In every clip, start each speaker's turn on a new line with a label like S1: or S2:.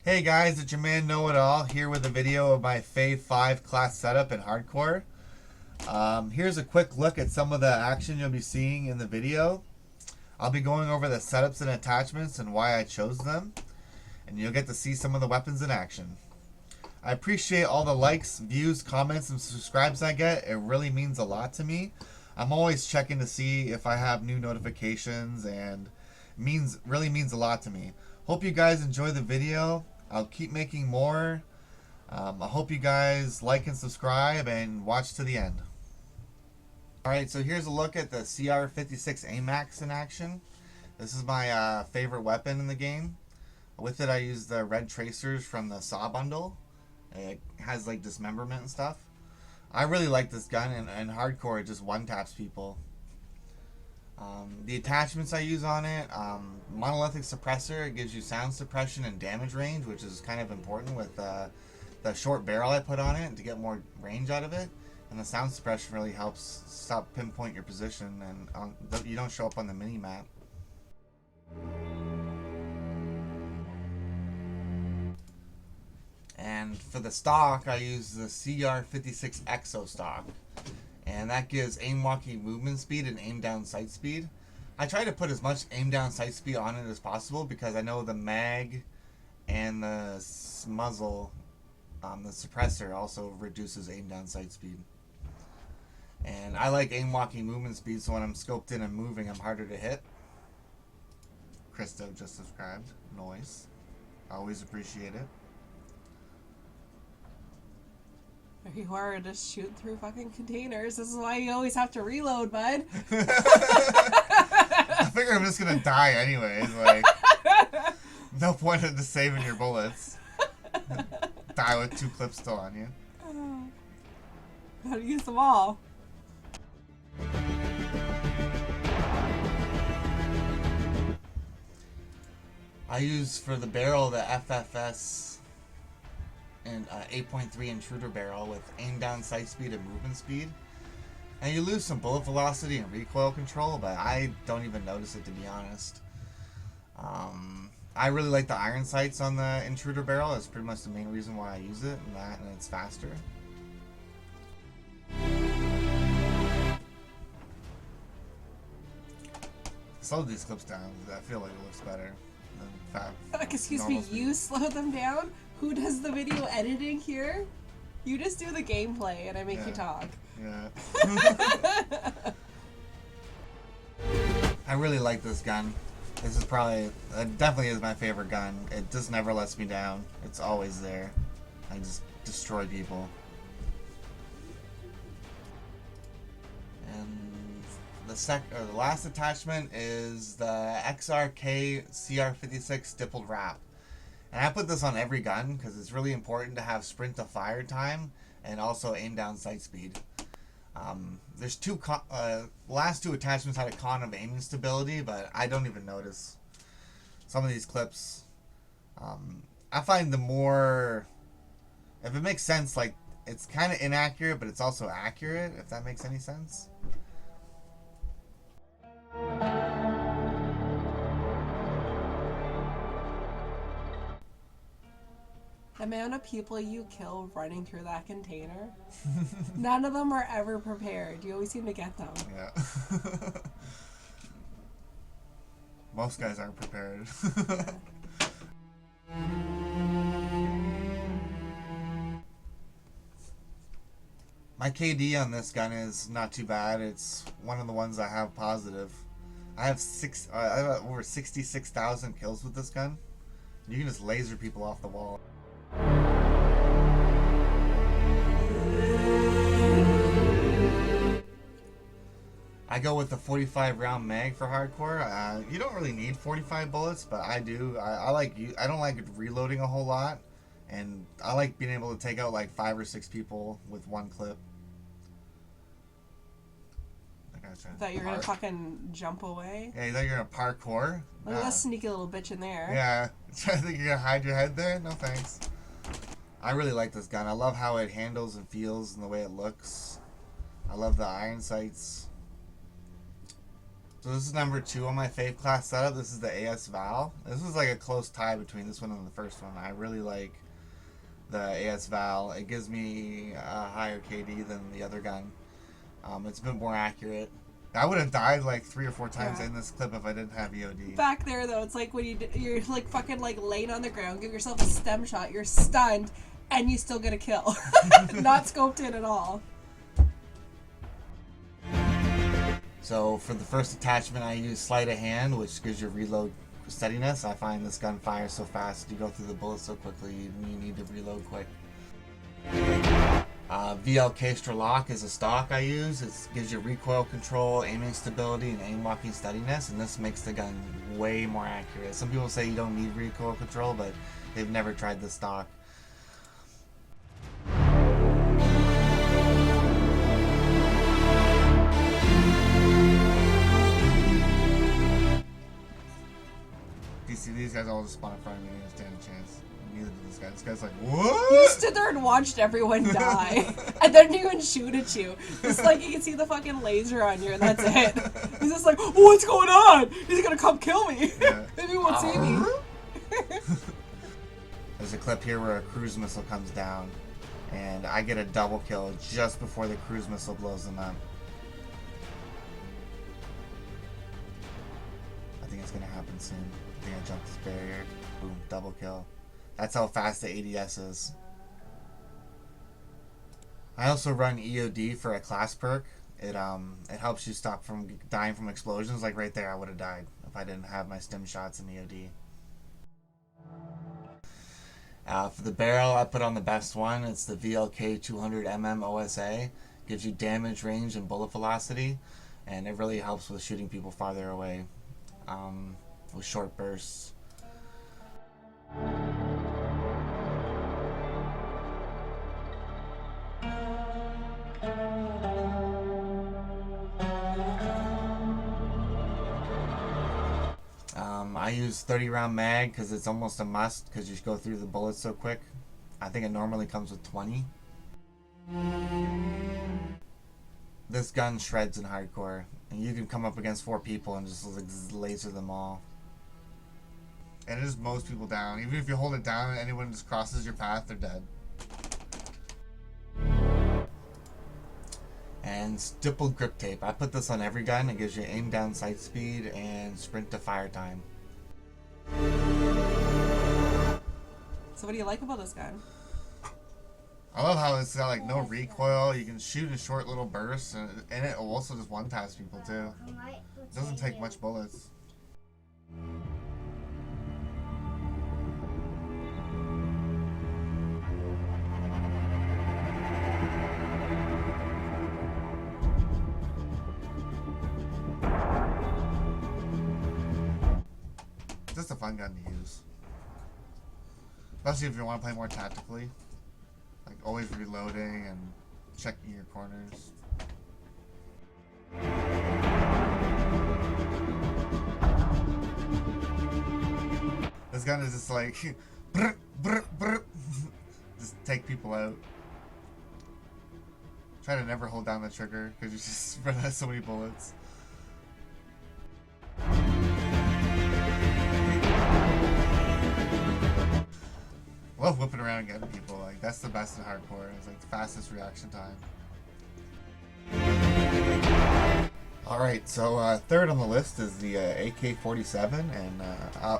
S1: Hey guys, it's your man Knowitall here with a video of my Fav 5 class setup in hardcore. Here's a quick look at some of the action you'll be seeing in the video. I'll be going over the setups and attachments and why I chose them, and you'll get to see some of the weapons in action. I appreciate all the likes, views, comments, and subscribes I get. It really means a lot to me. I'm always checking to see if I have new notifications, and really means a lot to me. Hope you guys enjoy the video. I'll keep making more. I hope you guys like and subscribe and watch to the end. Alright, so here's a look at the CR-56 AMAX in action. This is my favorite weapon in the game. With it I use the red tracers from the SAW bundle. It has like dismemberment and stuff. I really like this gun, and hardcore it just one-taps people. The attachments I use on it, monolithic suppressor. It gives you sound suppression and damage range, which is kind of important with the short barrel I put on it to get more range out of it. And the sound suppression really helps pinpoint your position, and you don't show up on the mini map. And for the stock, I use the CR-56 Exo stock. And that gives aim walking movement speed and aim down sight speed. I try to put as much aim down sight speed on it as possible because I know the mag and the muzzle, the suppressor also reduces aim down sight speed. And I like aim walking movement speed, so when I'm scoped in and moving, I'm harder to hit. Christo just subscribed. Noise. Always appreciate it.
S2: You are just shooting through fucking containers. This is why you always have to reload, bud.
S1: I figure I'm just gonna die anyways. Like, no point in just saving your bullets. Die with 2 clips still on you.
S2: Gotta use them all.
S1: I use for the barrel the FFS and 8.3 intruder barrel with aim down sight speed and movement speed. And you lose some bullet velocity and recoil control, but I don't even notice it, to be honest. I really like the iron sights on the intruder barrel. That's pretty much the main reason why I use it, and it's faster. Slow these clips down because I feel like it looks better than
S2: Excuse me, you slow them down? Who does the video editing here? You just do the gameplay and I make you talk.
S1: Yeah. I really like this gun. This is probably, it definitely is my favorite gun. It just never lets me down. It's always there. I just destroy people. And the last attachment is the XRK CR-56 stippled wrap. And I put this on every gun because it's really important to have sprint to fire time and also aim down sight speed. There's last 2 attachments had a con of aiming stability, but I don't even notice some of these clips. I find the more, if it makes sense, like it's kind of inaccurate, but it's also accurate, if that makes any sense.
S2: The amount of people you kill running through that container, none of them are ever prepared. You always seem to get them.
S1: Yeah. Most guys aren't prepared. My KD on this gun is not too bad. It's one of the ones I have positive. I have over 66,000 kills with this gun. You can just laser people off the wall. I go with the 45 round mag for hardcore. You don't really need 45 bullets, but I do. I don't like reloading a whole lot, and I like being able to take out like 5 or 6 people with 1 clip.
S2: Thought you were gonna fucking jump away?
S1: Yeah, you thought you were gonna parkour?
S2: Look at that sneaky little bitch in there.
S1: Yeah. I think you're gonna hide your head there? No thanks. I really like this gun. I love how it handles and feels and the way it looks. I love the iron sights. So this is number 2 on my fave class setup. This is the AS VAL. This was like a close tie between this one and the first one. I really like the AS VAL. It gives me a higher KD than the other gun. It's a bit more accurate. I would have died like 3 or 4 times in this clip if I didn't have EOD.
S2: Back there though, it's like when you're like fucking like laying on the ground, give yourself a stem shot, you're stunned, and you still get a kill. Not scoped in at all.
S1: So for the first attachment, I use sleight of hand, which gives you reload steadiness. I find this gun fires so fast, you go through the bullets so quickly, you need to reload quick. VAL Caster Lock is a stock I use. It gives you recoil control, aiming stability, and aim locking steadiness, and this makes the gun way more accurate. Some people say you don't need recoil control, but they've never tried this stock. You see, these guys all just spawn in front of me and didn't stand a chance. Neither did this guy. This guy's like, what?
S2: You stood there and watched everyone die. And they didn't even shoot at you. Just like you can see the fucking laser on you and that's it. He's just like, what's going on? He's gonna come kill me.
S1: Yeah.
S2: Maybe he won't see me.
S1: There's a clip here where a cruise missile comes down and I get a double kill just before the cruise missile blows them up. I think it's gonna happen soon. I think I jumped this barrier. Boom, double kill. That's how fast the ADS is. I also run EOD for a class perk. It helps you stop from dying from explosions. Like right there, I would have died if I didn't have my stim shots in EOD. For the barrel, I put on the best one. It's the VLK 200mm OSA. Gives you damage, range, and bullet velocity, and it really helps with shooting people farther away with short bursts. I use 30 round mag because it's almost a must because you go through the bullets so quick. I think it normally comes with 20. This gun shreds in hardcore, and you can come up against 4 people and just like laser them all. And it just mows people down. Even if you hold it down and anyone just crosses your path, they're dead. And stippled grip tape. I put this on every gun. It gives you aim down sight speed and sprint to fire time.
S2: So what do you like about this gun?
S1: I love how it's got like no recoil. You can shoot in short little bursts, and it also just one-taps people too. It doesn't take much bullets. Just a fun gun to use, especially if you want to play more tactically, like always reloading and checking your corners. This gun is just like brr, brr, brr. Just take people out. Try to never hold down the trigger because you just run out of so many bullets. I love whipping around and getting people. Like that's the best in hardcore. It's like the fastest reaction time. Alright, so third on the list is the AK-47, and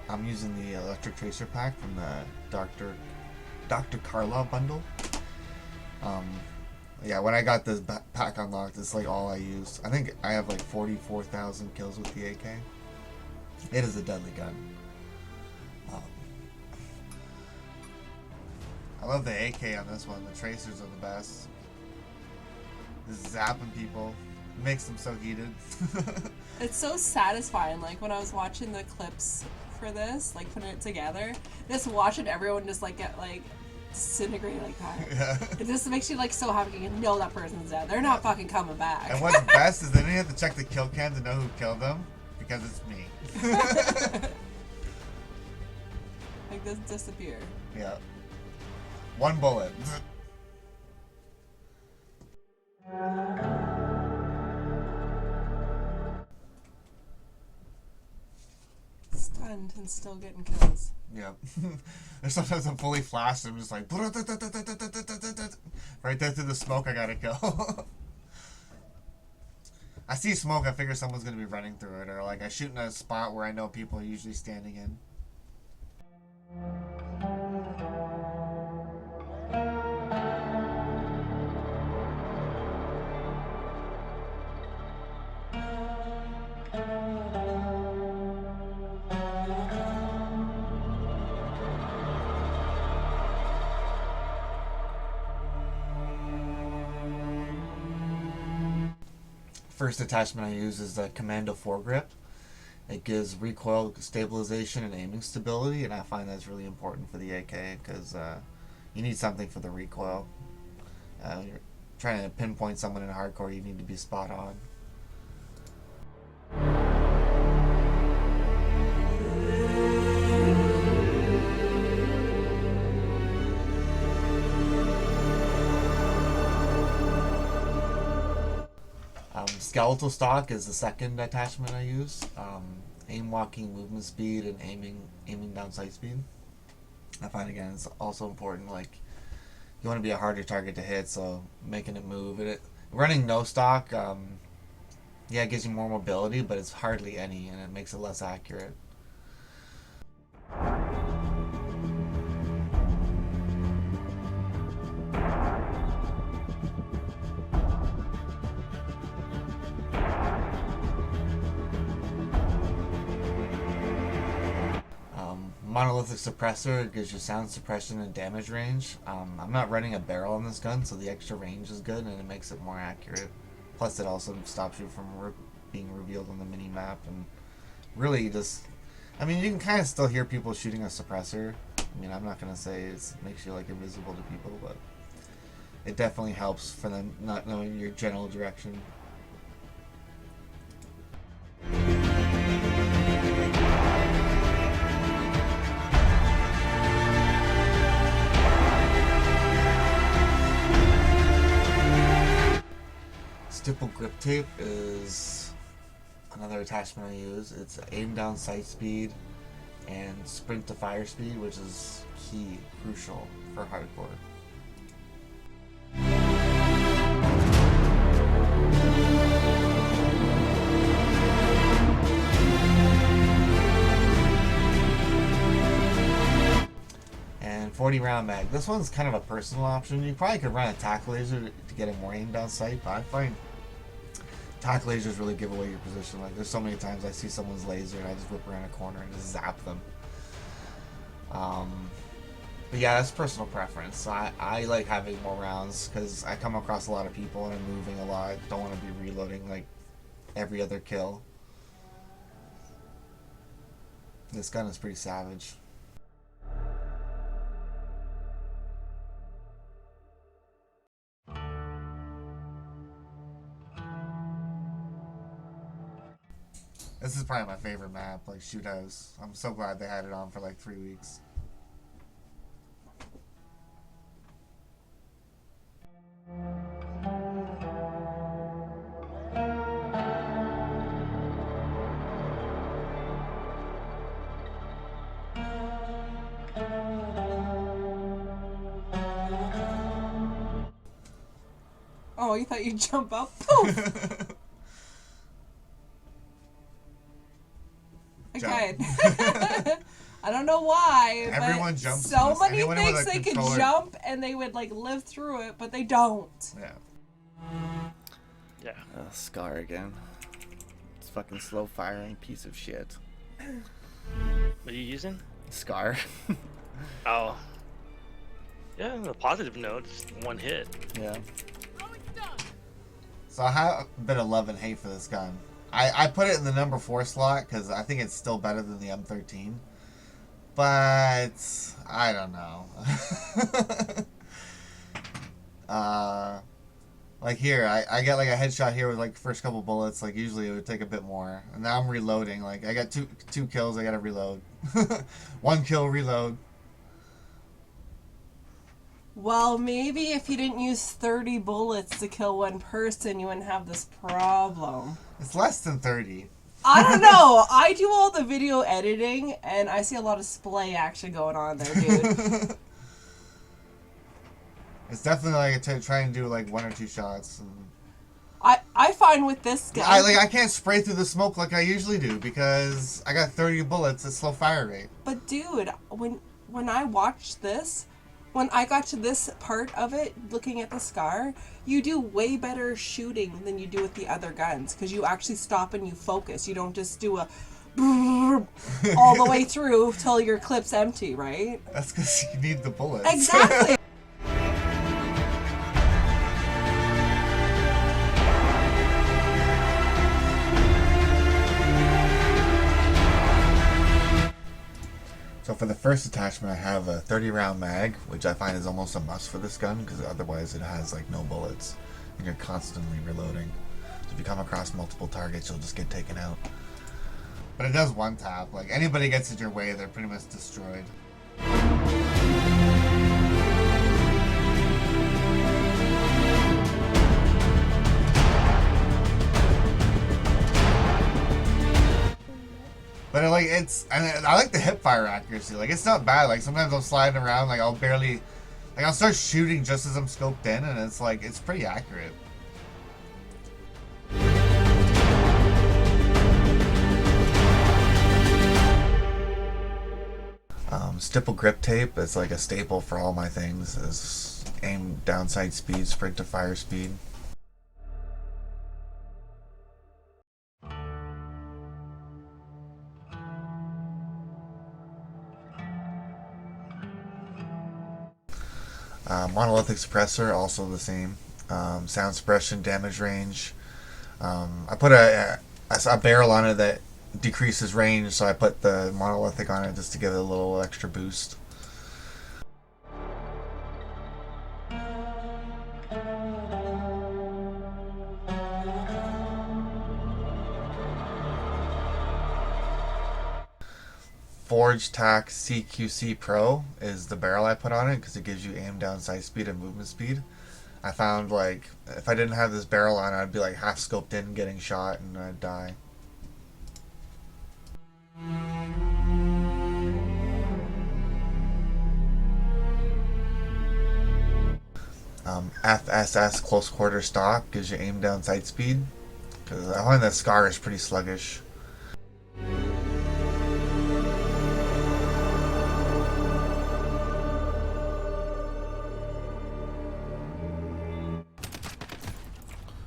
S1: I'm using the electric tracer pack from the Dr. Karlov bundle. Yeah, when I got this pack unlocked, it's like all I used. I think I have like 44,000 kills with the AK. It is a deadly gun. I love the AK on this one. The tracers are the best. Just zapping people. It makes them so heated.
S2: It's so satisfying. Like when I was watching the clips for this, like putting it together, just watching everyone just like get like disintegrate like that.
S1: Yeah.
S2: It just makes you like so happy. You know that person's dead. They're not fucking coming back.
S1: And what's best is then you have to check the kill cam to know who killed them because it's me.
S2: Like this disappear.
S1: Yeah. One bullet.
S2: defend and still getting kills.
S1: Yeah. There's sometimes I'm fully flashed. I'm just like right there through the smoke. I gotta go. I see smoke. I figure someone's gonna be running through it, or like I shoot in a spot where I know people are usually standing in. First attachment I use is the Commando foregrip. It gives recoil stabilization and aiming stability, and I find that's really important for the AK because you need something for the recoil. You're trying to pinpoint someone in hardcore, you need to be spot on. Skeletal stock is the second attachment I use. Aim walking, movement speed, and aiming down sight speed. I find again it's also important. Like you want to be a harder target to hit, so making it move. Running no stock, yeah, it gives you more mobility, but it's hardly any, and it makes it less accurate. Monolithic suppressor gives you sound suppression and damage range. I'm not running a barrel on this gun, so the extra range is good and it makes it more accurate. Plus it also stops you from being revealed on the mini-map, and really just, I mean, you can kind of still hear people shooting a suppressor. I mean, I'm not going to say it makes you like invisible to people, but it definitely helps for them not knowing your general direction. Stipple grip tape is another attachment I use. It's aim down sight speed and sprint to fire speed, which is crucial for hardcore. And 40 round mag. This one's kind of a personal option. You probably could run a tack laser to get a more aim down sight, but I find tack lasers really give away your position. Like there's so many times I see someone's laser and I just whip around a corner and just zap them. But yeah, that's personal preference. So I like having more rounds because I come across a lot of people and I'm moving a lot. Don't want to be reloading like every other kill. This gun is pretty savage. This is probably my favorite map, like Shoot House. I'm so glad they had it on for like 3 weeks.
S2: Oh, you thought you'd jump up? Poof! Okay. I don't know why,
S1: Everyone
S2: but
S1: jumps.
S2: so many things they could jump and they would like live through it, but they don't.
S1: Yeah.
S3: Yeah.
S4: Scar again. It's fucking slow firing piece of shit.
S3: What are you using?
S4: Scar.
S3: Oh. Yeah, on a positive note, just one hit.
S4: Yeah.
S1: So I have a bit of love and hate for this gun. I put it in the number 4 slot because I think it's still better than the M13. But I don't know. Like here, I get like a headshot here with like first couple bullets. Like usually it would take a bit more. And now I'm reloading. Like I got two kills, I gotta reload. 1 kill, reload.
S2: Well, maybe if you didn't use 30 bullets to kill one person, you wouldn't have this problem.
S1: It's less than 30.
S2: I don't know. I do all the video editing, and I see a lot of splay action going on there, dude.
S1: It's definitely like to try and do like 1 or 2 shots. And
S2: I find with this gun,
S1: I can't spray through the smoke like I usually do because I got 30 bullets at slow fire rate.
S2: but dude, when I watched this, when I got to this part of it, looking at the Scar, you do way better shooting than you do with the other guns because you actually stop and you focus. You don't just do a all the way through till your clip's empty, right?
S1: That's because you need the bullets.
S2: Exactly.
S1: So for the first attachment, I have a 30-round mag, which I find is almost a must for this gun because otherwise it has like no bullets and you're constantly reloading. So if you come across multiple targets, you'll just get taken out. But it does one tap. Like anybody gets in your way, they're pretty much destroyed. But like and I like the hip fire accuracy. Like it's not bad. Like sometimes I'm sliding around, like I'll start shooting just as I'm scoped in, and it's like it's pretty accurate. Stipple grip tape is like a staple for all my things. Is aim down sight speed, sprint to fire speed. Monolithic suppressor, also the same. Sound suppression, damage range. I put a barrel on it that decreases range, so I put the monolithic on it just to give it a little extra boost. Forge Tac CQC Pro is the barrel I put on it because it gives you aim down sight speed and movement speed. I found like if I didn't have this barrel on, I'd be like half scoped in getting shot and I'd die. FSS close quarter stock gives you aim down sight speed because I find that Scar is pretty sluggish.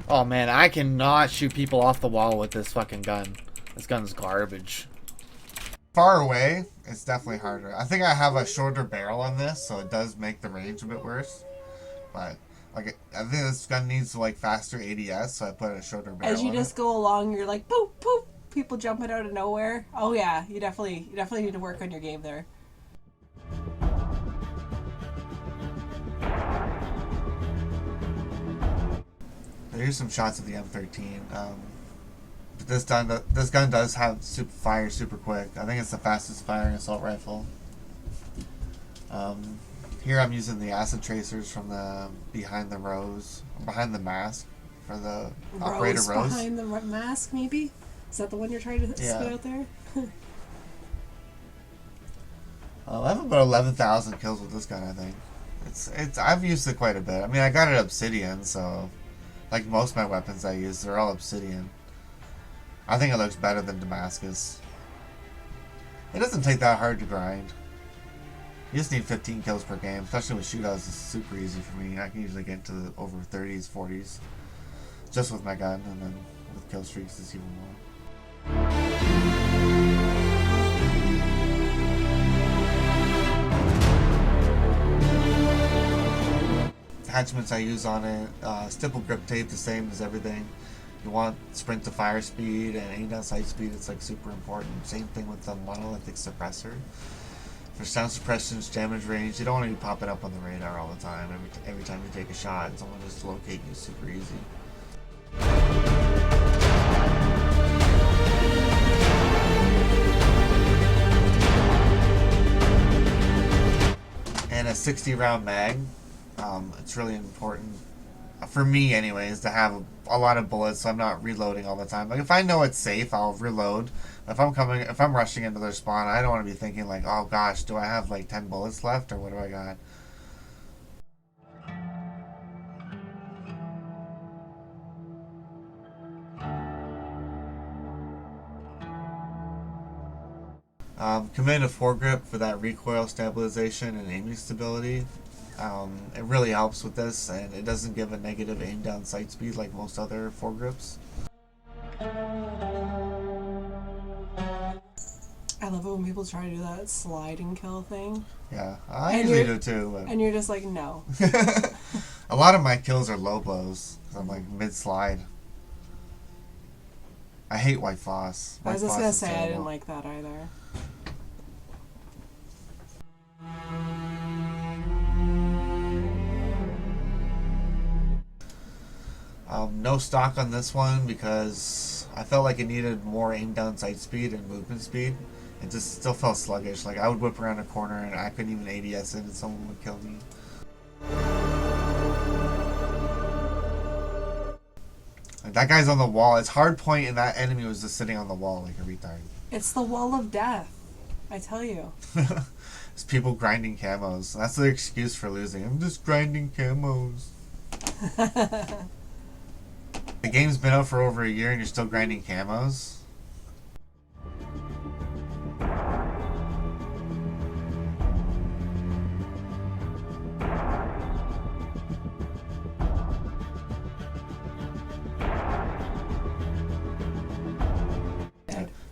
S4: Oh man, I cannot shoot people off the wall with this fucking gun. This gun's garbage.
S1: Far away, it's definitely harder. I think I have a shorter barrel on this, so it does make the range a bit worse. But like, I think this gun needs like faster ADS, so I put a shorter barrel.
S2: As you
S1: on
S2: just
S1: it.
S2: go along, you're like, boop, boop, people jumping out of nowhere. Oh yeah, you definitely need to work on your game there.
S1: Here's some shots of the M13. But this gun does have fire super quick. I think it's the fastest firing assault rifle. Here I'm using the acid tracers from the behind the mask for the operator rose.
S2: Behind the mask, maybe? Is that the one you're trying to spit out there?
S1: I have about 11,000 kills with this gun. I think I've used it quite a bit. I mean, I got it obsidian, so like most of my weapons I use, they're all obsidian. I think it looks better than Damascus. It doesn't take that hard to grind. You just need 15 kills per game, especially with shootouts. It's super easy for me. I can usually get to over 30s, 40s, just with my gun, and then with kill streaks it's even more. Attachments I use on it, stipple grip tape, the same as everything. You want sprint to fire speed and aim down sight speed, it's like super important. Same thing with the monolithic suppressor. For sound suppression's damage range, you don't want to be popping up on the radar all the time. Every time you take a shot, someone just locate you super easy. And a 60 round mag. It's really important. for me anyways, to have a lot of bullets, so I'm not reloading all the time. Like if I know it's safe, I'll reload. If I'm rushing into their spawn, I don't want to be thinking like, oh gosh, do I have like 10 bullets left or what do I got? Command a foregrip for that recoil stabilization and aiming stability. It really helps with this, and it doesn't give a negative aim down sight speed like most other foregrips.
S2: I love it when people try to do that slide and kill thing.
S1: Yeah, I
S2: And
S1: usually
S2: you're-
S1: do too. But
S2: And you're just like, no.
S1: a lot of my kills are low blows, 'cause I'm like mid slide. I hate White Foss.
S2: I was
S1: White
S2: just
S1: Foss
S2: gonna
S1: is
S2: say I
S1: terrible.
S2: didn't like that either.
S1: No stock on this one because I felt like it needed more aim down sight speed and movement speed. It just still felt sluggish. Like I would whip around a corner and I couldn't even ADS it and someone would kill me. Like that guy's on the wall. It's hard point and that enemy was just sitting on the wall like a retard.
S2: It's the wall of death. I tell you.
S1: It's people grinding camos. That's their excuse for losing. I'm just grinding camos. The game's been out for over a year and you're still grinding camos?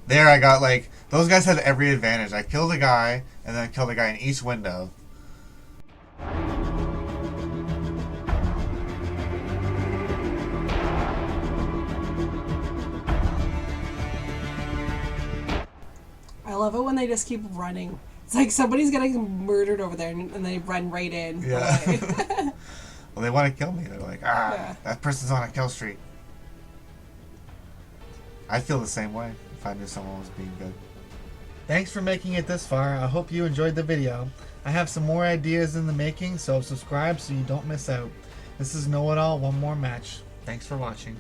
S1: There I got like, those guys had every advantage. I killed a guy and then I killed a guy in each window.
S2: I love it when they just keep running. It's like somebody's getting murdered over there and they run right in.
S1: Yeah.
S2: Away.
S1: Well, they want to kill me. They're like, ah,
S2: Yeah.
S1: that person's on a kill streak. I feel the same way if I knew someone was being good. Thanks for making it this far. I hope you enjoyed the video. I have some more ideas in the making, so subscribe so you don't miss out. This is Knowitall, one more match. Thanks for watching.